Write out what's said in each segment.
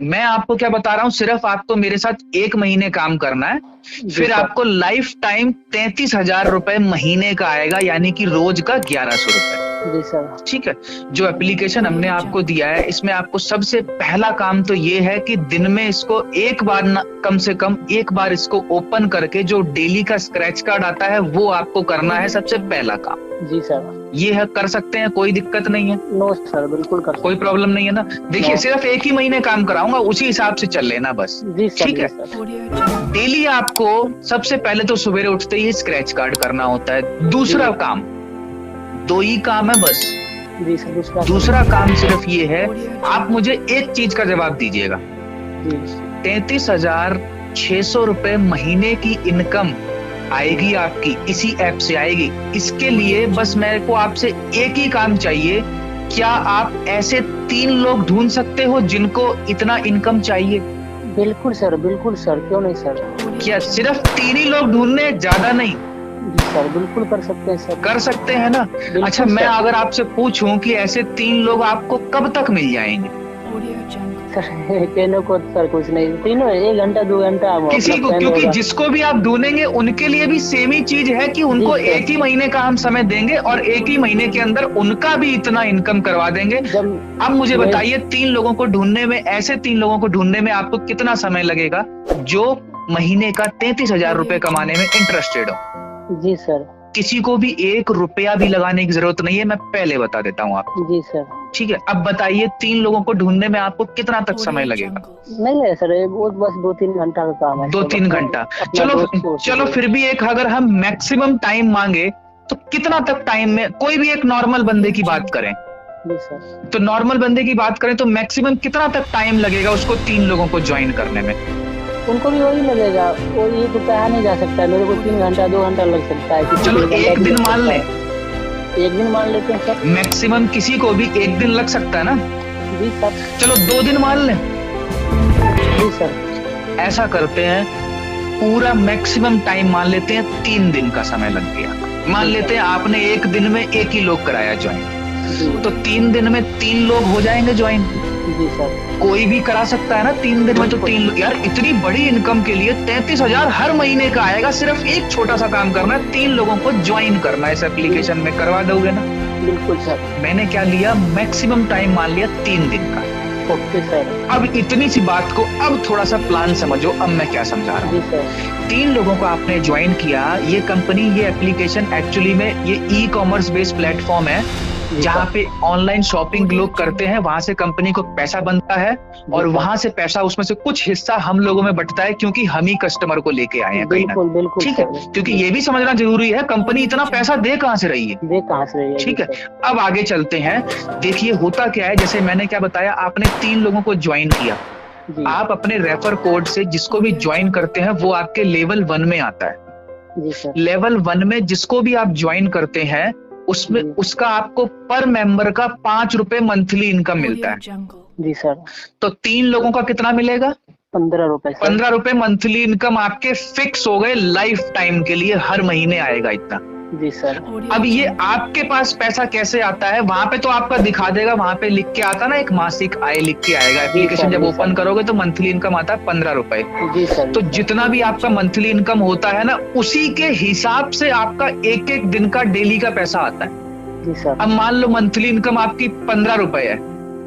मैं आपको क्या बता रहा हूँ, सिर्फ आपको मेरे साथ 1 महीने काम करना है, जी फिर सर। आपको लाइफ टाइम 33,000 रुपए महीने का आएगा, यानी कि रोज का 1100 रुपए। जी सर। ठीक है। जो एप्लीकेशन हमने आपको दिया है, इसमें आपको सबसे पहला काम तो ये है कि दिन में इसको एक बार ना, कम से कम एक बार इसको ओपन करके जो डेली का स्क्रैच कार्ड आता है वो आपको करना है, सबसे पहला काम। जी सर। ये है, कर सकते हैं, कोई दिक्कत नहीं है, नो सर, बिल्कुल कर कोई सकते प्रॉब्लम नहीं है ना। देखिए, नो। सिर्फ 1 ही महीने काम कराऊंगा, उसी हिसाब से चल लेना बस। हैं। जी सर। ठीक जी है। सर। डेली आपको सबसे पहले तो सवेरे उठते ही स्क्रैच कार्ड करना होता है। दूसरा काम, 2 ही काम है बस। जी सर। दूसरा काम सिर्फ ये है, आप मुझे एक चीज का जवाब दीजिएगा। जी 33,600 रुपए महीने की इनकम आएगी आपकी, इसी ऐप से आएगी। इसके लिए बस मेरे को आपसे एक ही काम चाहिए। क्या आप ऐसे 3 लोग ढूंढ सकते हो जिनको इतना इनकम चाहिए? बिल्कुल सर, बिल्कुल सर, क्यों नहीं सर। क्या सिर्फ 3 ही लोग ढूंढने, ज्यादा नहीं? जी सर, बिल्कुल कर सकते हैं सर। कर सकते हैं ना? बिल्कुल अच्छा, मैं सर। अगर आपसे पूछूं कि ऐसे 3 लोग आपको कब तक मिल जाएंगे? सर कहने को सर कुछ नहीं, तीनों 1 घंटा 2 घंटा हम किसी अपना को, फ्रेंड क्योंकि होगा। जिसको भी आप ढूंढेंगे उनके लिए भी सेम ही चीज है कि उनको जी सर। 1 ही महीने का हम समय देंगे और 1 ही महीने के अंदर उनका भी इतना इनकम करवा देंगे। जब अब मुझे मैं बताइए, 3 लोगों को ढूंढने में, ऐसे 3 लोगों को ढूंढने में आपको कितना समय लगेगा जो महीने का 33,000 रुपए कमाने में इंटरेस्टेड हो? जी सर। किसी को भी 1 रुपया भी लगाने की जरूरत नहीं है, मैं पहले बता देता हूँ आपको। जी सर। ठीक है। अब बताइए, 3 लोगों को ढूंढने में आपको कितना तक समय लगेगा? नहीं है सर, वो बस 2-3 घंटा का काम है। 2-3 घंटा। अपना चलो, दोस्त को चलो फिर भी एक, अगर हम मैक्सिमम टाइम मांगे तो कितना तक टाइम में, कोई भी एक नॉर्मल बंदे की बात करें, जी सर। तो नॉर्मल बंदे की बात करें तो मैक्सिमम कितना तक टाइम लगेगा उसको 3 लोगों को ज्वाइन करने में? उनको भी वही लगेगा, वो ये तो कहा नहीं जा सकता है, मेरे को 3 घंटा 2 घंटा लग सकता है, किसी चलो को 1 घंटा एक भी दिन लग मान सकता लें, है। 1 दिन मान लेते हैं सर। मैक्सिमम किसी को भी 1 दिन लग सकता है ना। जी सर। चलो 2 दिन मान लें। जी सर। ऐसा करते हैं, पूरा मैक्सिमम टाइम मान लेते हैं, 3 दिन का समय लग गया। मान लेते हैं आपने 1 दिन में 1 ही लोग कराया ज्वाइन, जी। तो 3 दिन में 3 लोग हो जाएंगे ज्वाइन। जी सर। कोई भी करा सकता है ना 3 दिन में, तो 3 लोग। यार, इतनी बड़ी इनकम के लिए 33,000 हर महीने का आएगा। सिर्फ एक छोटा सा काम करना है, 3 लोगों को ज्वाइन करना है इस एप्लीकेशन में, करवा दोगे ना? बिल्कुल सर। मैंने क्या लिया, मैक्सिमम टाइम मान लिया 3 दिन का। Okay sir. अब इतनी सी बात को अब थोड़ा सा प्लान समझो, अब मैं क्या समझा रहा हूँ। जी सर। 3 लोगों को आपने ज्वाइन किया। ये कंपनी, ये एप्लीकेशन एक्चुअली में ये ई-कॉमर्स बेस्ड प्लेटफॉर्म है, जहाँ पे ऑनलाइन शॉपिंग लोग करते हैं, वहां से कंपनी को पैसा बनता है और वहां से पैसा, उसमें से कुछ हिस्सा हम लोगों में बंटता है, क्योंकि हम ही कस्टमर को लेके आए हैं कहीं ना। बिल्कुल बिल्कुल ठीक है, सर। क्योंकि ये भी समझना जरूरी है, कंपनी इतना पैसा दे कहाँ से रही है। दे कहाँ से रही है। ठीक जी है। सर। अब आगे चलते हैं। देखिए, होता क्या है, जैसे मैंने क्या बताया, आपने 3 लोगों को ज्वाइन किया। जी। आप अपने रेफर कोड से जिसको भी ज्वाइन करते हैं वो आपके लेवल 1 में आता है। जी सर। लेवल 1 में जिसको भी आप ज्वाइन करते हैं, उसमें जी। उसका आपको पर मेंबर का 5 रुपए मंथली इनकम मिलता है। जी सर। तो 3 लोगों का कितना मिलेगा? 15 रुपए सर। 15 रुपए मंथली इनकम आपके फिक्स हो गए, लाइफ टाइम के लिए, हर महीने आएगा इतना। जी सर। अब ये आपके पास पैसा कैसे आता है, वहां पे तो आपका दिखा देगा, वहां पे लिख के आता ना, एक मासिक आय लिख के आएगा। एप्लीकेशन जब ओपन करोगे तो मंथली इनकम आता है 15 रुपए। जी सर। तो जितना भी आपका मंथली इनकम होता है ना, उसी के हिसाब से आपका एक एक दिन का डेली का पैसा आता है। जी सर। अब मान लो मंथली इनकम आपकी 15 रुपए है,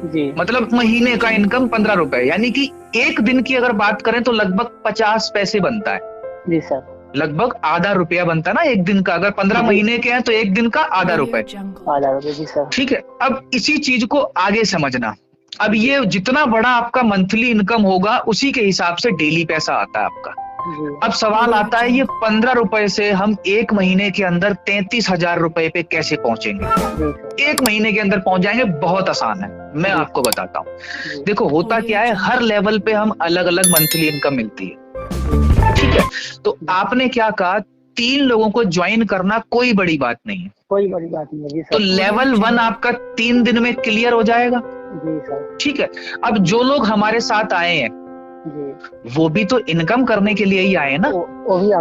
जी। मतलब महीने का इनकम 15 रुपए, यानी कि एक दिन की अगर बात करें तो लगभग 50 पैसे बनता है। जी सर। लगभग आधा रुपया बनता है ना एक दिन का। अगर 15 जी। महीने के हैं तो एक दिन का आधा रुपए। आधा रुपए। जी सर। ठीक है। अब इसी चीज को आगे समझना। अब ये जितना बड़ा आपका मंथली इनकम होगा, उसी के हिसाब से डेली पैसा आता है आपका। जी। अब सवाल आता है, ये 15 रुपए से हम 1 महीने के अंदर 33,000 रुपए पे कैसे पहुंचेंगे? जी सर। 1 महीने के अंदर पहुंच जाएंगे, बहुत आसान है, मैं आपको बताता हूँ। जी। देखो, होता क्या है, हर लेवल पे हम अलग अलग मंथली इनकम मिलती है। ठीक है। तो आपने क्या कहा, 3 लोगों को ज्वाइन करना कोई बड़ी बात नहीं है। कोई बड़ी बात नहीं है। जी तो सर। लेवल 1 आपका 3 दिन में क्लियर हो जाएगा। जी सर। ठीक है। अब जो लोग हमारे साथ आए हैं, जी। वो भी तो इनकम करने के लिए ही आए हैं ना। वो भी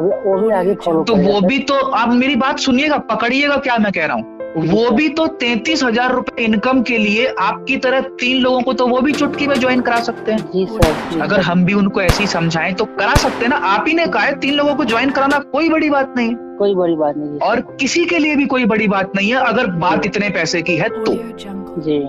आगे फॉलो तो करेगा वो सर। भी तो, आप मेरी बात सुनिएगा, पकड़िएगा क्या मैं कह रहा हूँ। वो भी तो 33,000 रुपए इनकम के लिए आपकी तरह 3 लोगों को तो वो भी चुटकी में ज्वाइन करा सकते हैं। जी सर, जी अगर सर। हम भी उनको ऐसे ही समझाएं तो करा सकते हैं ना। आप ही ने कहा है 3 लोगों को ज्वाइन कराना कोई बड़ी बात नहीं है, कोई बड़ी बात नहीं जी और सर। किसी के लिए भी कोई बड़ी बात नहीं है अगर बात इतने पैसे की है तो। जी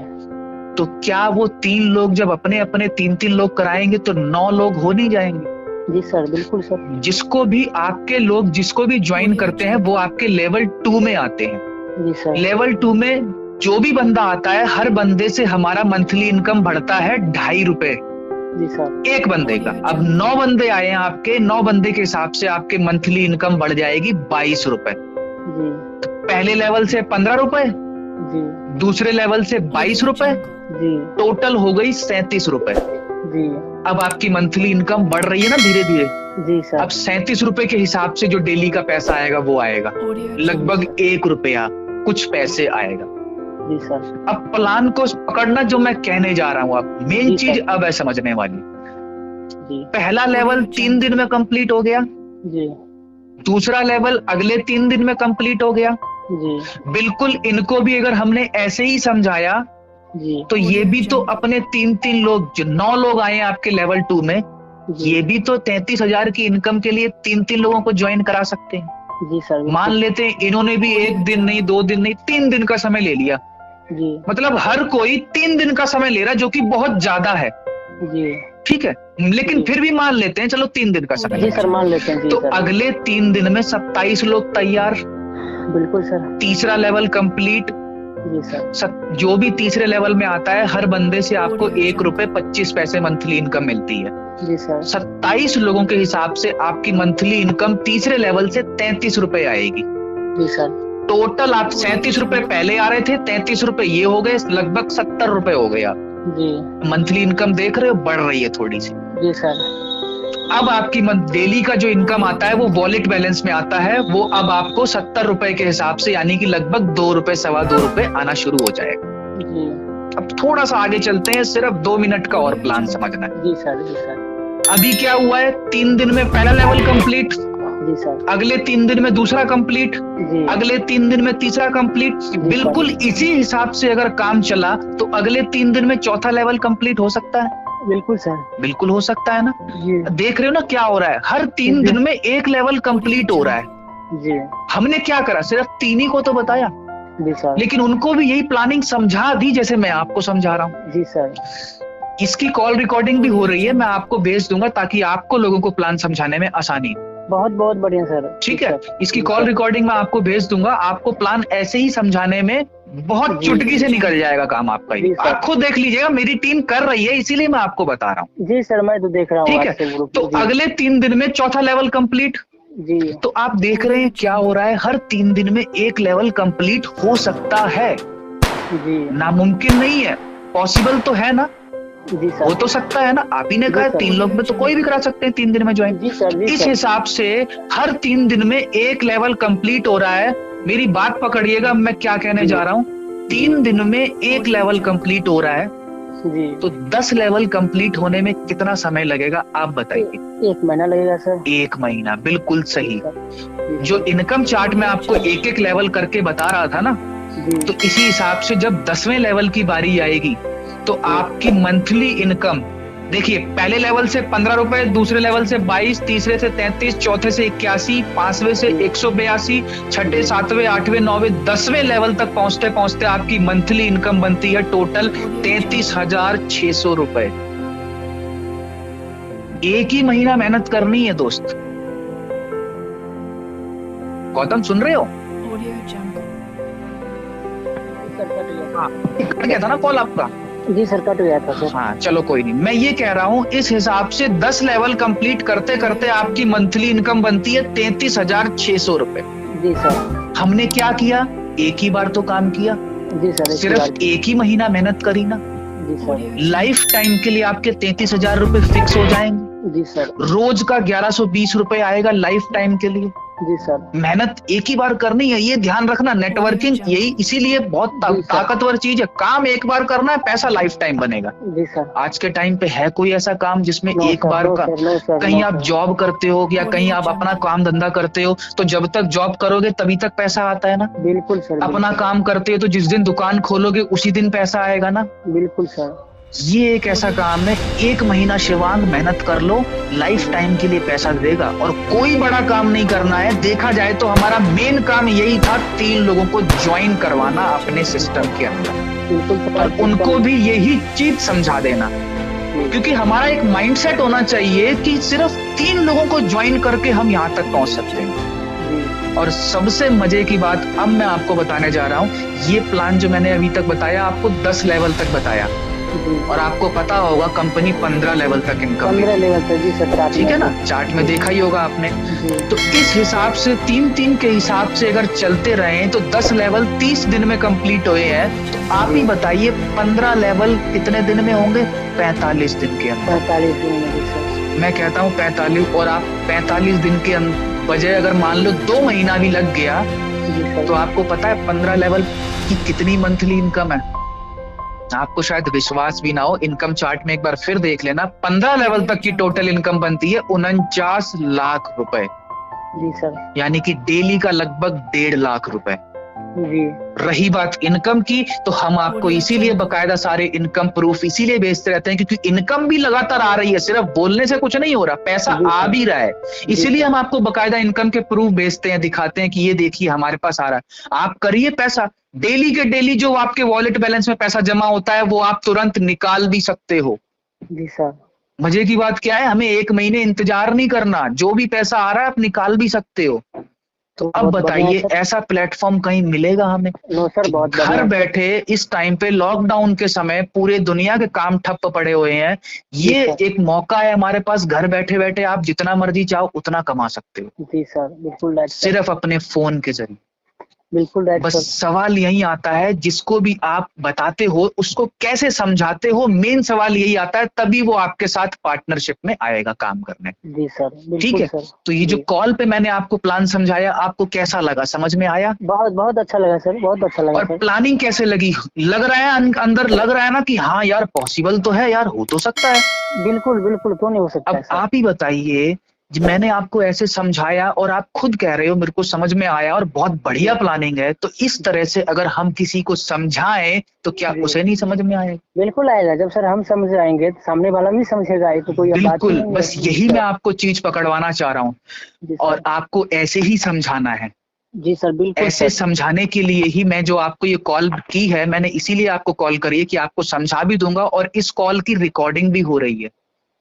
तो क्या वो 3 लोग जब अपने अपने 3-3 लोग कराएंगे तो 9 लोग हो नहीं जाएंगे? जी सर, बिल्कुल सर। जिसको भी आपके लोग जिसको भी ज्वाइन करते हैं वो आपके लेवल 2 में आते हैं। जी सर। लेवल 2 में जो भी बंदा आता है हर बंदे से हमारा मंथली इनकम बढ़ता है 2.5 रुपए जी सर। एक बंदे का। अब 9 बंदे आए हैं आपके, 9 बंदे के हिसाब से आपके मंथली इनकम बढ़ जाएगी 22 रुपए। जी पहले लेवल से 15 रुपए, जी दूसरे लेवल से 22 रुपए, जी टोटल हो गई 37 रुपए। जी अब आपकी मंथली इनकम बढ़ रही है ना धीरे धीरे। जी सर। अब 37 रुपए के हिसाब से जो डेली का पैसा आएगा वो आएगा लगभग 1 रुपया कुछ पैसे आएगा। जी सर। अब प्लान को पकड़ना जो मैं कहने जा रहा हूँ, आप मेन जी चीज सर। अब है समझने वाली। जी पहला लेवल 3 दिन में कंप्लीट हो गया, जी दूसरा लेवल अगले 3 दिन में कंप्लीट हो गया। जी बिल्कुल इनको भी अगर हमने ऐसे ही समझाया जी तो ये भी तो अपने 3-3 लोग, जो 9 लोग आए हैं आपके लेवल 2 में, जी ये भी तो 33,000 की इनकम के लिए 3-3 लोगों को ज्वाइन करा सकते हैं। जी सर। मान लेते हैं इन्होंने भी 1 दिन नहीं, 2 दिन नहीं, 3 दिन का समय ले लिया। जी मतलब हर कोई 3 दिन का समय ले रहा है जो कि बहुत ज्यादा है, जी ठीक है, लेकिन जी। फिर भी मान लेते हैं चलो 3 दिन का समय जी लगा। सर, मान लेते हैं। जी तो सर, अगले 3 दिन में 27 लोग तैयार, बिल्कुल सर। तीसरा लेवल कंप्लीट। जी सर। जो भी तीसरे लेवल में आता है हर बंदे से आपको 1 रुपए 25 पैसे मंथली इनकम मिलती है। जी सर। 27 लोगों के हिसाब से आपकी मंथली इनकम तीसरे लेवल से 33 रुपए आएगी। जी सर। टोटल आप 37 रुपए पहले आ रहे थे, 33 रुपए ये हो गए, लगभग 70 रुपए हो गए आप। जी मंथली इनकम देख रहे हो बढ़ रही है थोड़ी सी। जी सर। अब आपकी डेली का जो इनकम आता है वो वॉलेट बैलेंस में आता है, वो अब आपको 70 रुपए के हिसाब से यानी कि लगभग 2 रुपए 2.25 रुपए आना शुरू हो जाएगा। जी अब थोड़ा सा आगे चलते हैं, सिर्फ 2 मिनट का और प्लान समझना है। जी सर। जी सर। अभी क्या हुआ है, 3 दिन में पहला लेवल कंप्लीट, जी सर। अगले 3 दिन में दूसरा कंप्लीट, जी अगले 3 दिन में तीसरा कंप्लीट। बिल्कुल इसी हिसाब से अगर काम चला तो अगले 3 दिन में चौथा लेवल कंप्लीट हो सकता है। बिल्कुल सर। बिल्कुल हो सकता है ना। जी देख रहे हो ना क्या हो रहा है, हर 3 दिन में एक लेवल कंप्लीट हो रहा है। जी हमने क्या करा, सिर्फ 3 ही को तो बताया, जी सर। लेकिन उनको भी यही प्लानिंग समझा दी जैसे मैं आपको समझा रहा हूँ। जी सर। इसकी कॉल रिकॉर्डिंग भी हो रही है, मैं आपको भेज दूंगा ताकि आपको लोगों को प्लान समझाने में आसानी हो। बहुत बहुत बढ़िया सर। ठीक है, इसकी जी कॉल सर। रिकॉर्डिंग मैं आपको भेज दूंगा। आपको प्लान ऐसे ही समझाने में बहुत जी। चुटकी से निकल जाएगा काम आपका। जी ये सर। आप खुद देख लीजिएगा, मेरी टीम कर रही है इसीलिए मैं आपको बता रहा हूँ। जी सर, मैं तो देख रहा हूँ। ठीक व्हाट्सएप है, ग्रुप तो पे। जी। अगले 3 दिन में चौथा लेवल कंप्लीट। जी तो आप देख रहे हैं क्या हो रहा है, हर 3 दिन में एक लेवल कंप्लीट हो सकता है। जी नामुमकिन नहीं है, पॉसिबल तो है ना, जी हो सर। तो सकता है ना। आप ही ने कहा जी सर। 3 लोग में तो कोई भी करा सकते हैं 3 दिन में ज्वाइन। जी सर। जी इस सर। हिसाब से हर 3 दिन में एक लेवल कंप्लीट हो रहा है। मेरी बात पकड़िएगा, मैं क्या कहने जा रहा हूँ। 3 दिन में एक लेवल कंप्लीट हो रहा है, जी तो 10 लेवल कंप्लीट होने में कितना समय लगेगा आप बताइए। 1 महीना लगेगा सर। 1 महीना, बिल्कुल सही। जी जो इनकम चार्ट में आपको एक एक लेवल करके बता रहा था ना, जी तो इसी हिसाब से जब 10वें लेवल की बारी आएगी तो आपकी मंथली इनकम देखिए, पहले लेवल से 15 रुपए, दूसरे लेवल से 22, तीसरे से 33, चौथे से 81, 5वें से 182, छठे 7वें 8वें 9वें 10वें लेवल तक पहुंचते पहुंचते आपकी मंथली इनकम बनती है टोटल 33,600 रुपए। एक ही महीना मेहनत करनी है दोस्त। गौतम सुन रहे हो? कट गया था ना कॉल आपका? जी सर, कट गया था सर। हाँ चलो कोई नहीं, मैं ये कह रहा हूँ इस हिसाब से 10 लेवल कंप्लीट करते करते आपकी मंथली इनकम बनती है 33,600 रुपए। जी सर। हमने क्या किया, एक ही बार तो काम किया, जी सर। सिर्फ एक ही महीना मेहनत करी ना। जी सर। लाइफ टाइम के लिए आपके 33,000 रुपए फिक्स हो जाएंगे। जी सर। रोज का 1120 रुपए आएगा लाइफ टाइम के लिए। जी सर। मेहनत एक ही बार करनी है, ये ध्यान रखना। नेटवर्किंग यही इसीलिए बहुत जी सर। ताकतवर चीज है। काम एक बार करना है, पैसा लाइफ टाइम बनेगा। जी सर। आज के टाइम पे है कोई ऐसा काम जिसमें नो एक सर, बार नो का, सर, नो सर, कहीं नो आप सर। जॉब करते हो या कहीं आप अपना काम धंधा करते हो, तो जब तक जॉब करोगे तभी तक पैसा आता है ना। बिल्कुल सर, अपना बिल्कुल। काम करते हो तो जिस दिन दुकान खोलोगे उसी दिन पैसा आएगा ना। बिल्कुल सर। ये एक ऐसा काम है, 1 महीना शिवांग मेहनत कर लो, लाइफ टाइम के लिए पैसा देगा। और कोई बड़ा काम नहीं करना है। देखा जाए तो हमारा मेन काम यही था, 3 लोगों को ज्वाइन करवाना अपने सिस्टम के अंदर, बिल्कुल सर। और उनको भी यही चीज समझा देना। क्योंकि हमारा एक माइंडसेट होना चाहिए कि सिर्फ 3 लोगों को ज्वाइन करके हम यहाँ तक पहुंच सकते हैं। और सबसे मजे की बात अब मैं आपको बताने जा रहा हूँ, ये प्लान जो मैंने अभी तक बताया आपको 10 लेवल तक बताया, और आपको पता होगा कंपनी 15 लेवल तक इनकम 15 लेवल तक। जी सर। ठीक है ना, चार्ट में देखा ही होगा आपने। तो इस हिसाब से 3-3 के हिसाब से अगर चलते रहे तो 10 लेवल 30 दिन में कंप्लीट हुए हैं। तो आप ही बताइए 15 लेवल कितने दिन में होंगे? 45 दिन के अंदर। 45 दिन में। जी सर। मैं कहता हूँ 45, और आप 45 दिन के बजाय अगर मान लो 2 महीना भी लग गया, तो आपको पता है 15 लेवल की कितनी मंथली इनकम है? आपको शायद विश्वास भी ना हो, इनकम चार्ट में एक बार फिर देख लेना। 15 लेवल तक की टोटल इनकम बनती है 49 लाख रुपए। जी सर। यानी कि डेली का लगभग 1.5 लाख रुपए। जी। रही बात इनकम की, तो हम आपको इसीलिए बकायदा सारे इनकम प्रूफ इसीलिए भेजते रहते हैं, क्योंकि इनकम भी लगातार आ रही है, सिर्फ बोलने से कुछ नहीं हो रहा, पैसा आ भी रहा है। इसीलिए हम आपको बकायदा इनकम के प्रूफ भेजते हैं, दिखाते हैं कि ये देखिए हमारे पास आ रहा है। आप करिए पैसा, डेली के डेली जो आपके वॉलेट बैलेंस में पैसा जमा होता है वो आप तुरंत निकाल भी सकते हो। जी सर। मजे की बात क्या है, हमें 1 महीने इंतजार नहीं करना, जो भी पैसा आ रहा है आप निकाल भी सकते हो। तो अब बताइए ऐसा प्लेटफॉर्म कहीं मिलेगा हमें? नो सर, बहुत घर बैठे इस टाइम पे लॉकडाउन के समय पूरे दुनिया के काम ठप्प पड़े हुए हैं, ये एक मौका है हमारे पास। घर बैठे बैठे आप जितना मर्जी चाहो उतना कमा सकते हो। जी सर, बिल्कुल। सिर्फ अपने फोन के जरिए। बिल्कुल। बस सवाल यही आता है, जिसको भी आप बताते हो उसको कैसे समझाते हो, मेन सवाल यही आता है, तभी वो आपके साथ पार्टनरशिप में आएगा काम करने। जी सर, ठीक है। तो ये जो कॉल पे मैंने आपको प्लान समझाया, आपको कैसा लगा, समझ में आया? बहुत बहुत अच्छा लगा सर, बहुत अच्छा लगा। और प्लानिंग कैसे लगी? लग रहा है अंदर लग रहा है ना कि हाँ यार पॉसिबल तो है यार, हो तो सकता है। बिल्कुल बिल्कुल, क्यों नहीं हो सकता। अब आप ही बताइए, मैंने आपको ऐसे समझाया और आप खुद कह रहे हो मेरे को समझ में आया और बहुत बढ़िया प्लानिंग है, तो इस तरह से अगर हम किसी को समझाएं तो क्या उसे नहीं समझ में आएगा? बिल्कुल आएगा। जब सर हम समझ आएंगे तो सामने वाला भी समझेगा। तो कोई बिल्कुल, बस यही मैं आपको चीज पकड़वाना चाह रहा हूँ, और आपको ऐसे ही समझाना है। जी सर, बिल्कुल। ऐसे समझाने के लिए ही मैं जो आपको ये कॉल की है, मैंने इसीलिए आपको कॉल करी है कि आपको समझा भी दूंगा, और इस कॉल की रिकॉर्डिंग भी हो रही है।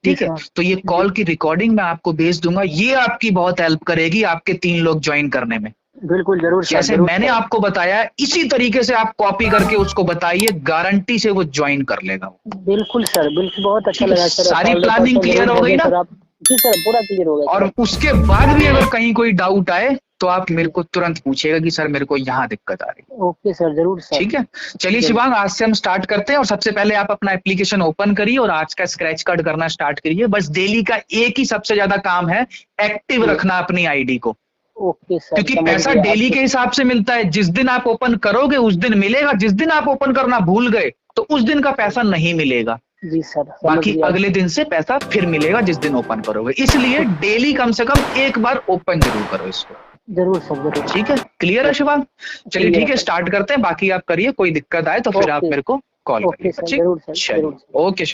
ठीक है, तो ये कॉल की रिकॉर्डिंग मैं आपको भेज दूंगा, ये आपकी बहुत हेल्प करेगी आपके 3 लोग ज्वाइन करने में। बिल्कुल, जरूर। जैसे मैंने आपको बताया इसी तरीके से आप कॉपी करके उसको बताइए, गारंटी से वो ज्वाइन कर लेगा। बिल्कुल सर, बिल्कुल, बहुत अच्छा लगा सर। सारी प्लानिंग क्लियर हो गई ना? जी सर, पूरा क्लियर हो गया। और उसके बाद भी अगर कहीं कोई डाउट आए तो आप मेरे को तुरंत पूछिएगा कि सर मेरे को यहाँ दिक्कत आ रही है। ओके सर, जरूर सर। ठीक है, चलिए शिवांग, आज से हम स्टार्ट करते हैं। और सबसे पहले आप अपना एप्लीकेशन ओपन करिए और आज का स्क्रैच कार्ड करना स्टार्ट करिए। बस डेली का एक ही सबसे ज्यादा काम है, एक्टिव रखना अपनी आईडी को। Okay sir. क्योंकि पैसा डेली के हिसाब से मिलता है, जिस दिन आप ओपन करोगे उस दिन मिलेगा, जिस दिन आप ओपन करना भूल गए तो उस दिन का पैसा नहीं मिलेगा। जी सर, बाकी अगले दिन से पैसा फिर मिलेगा जिस दिन ओपन करोगे। इसलिए डेली कम से कम एक बार ओपन जरूर करो इसको। जरूर सर, जरूर। ठीक है, क्लियर है शिवांग? चलिए ठीक है, स्टार्ट करते हैं। बाकी आप करिए, कोई दिक्कत आए तो फिर आप मेरे को कॉल करिए। ओके सर, जरूर सर। ओके।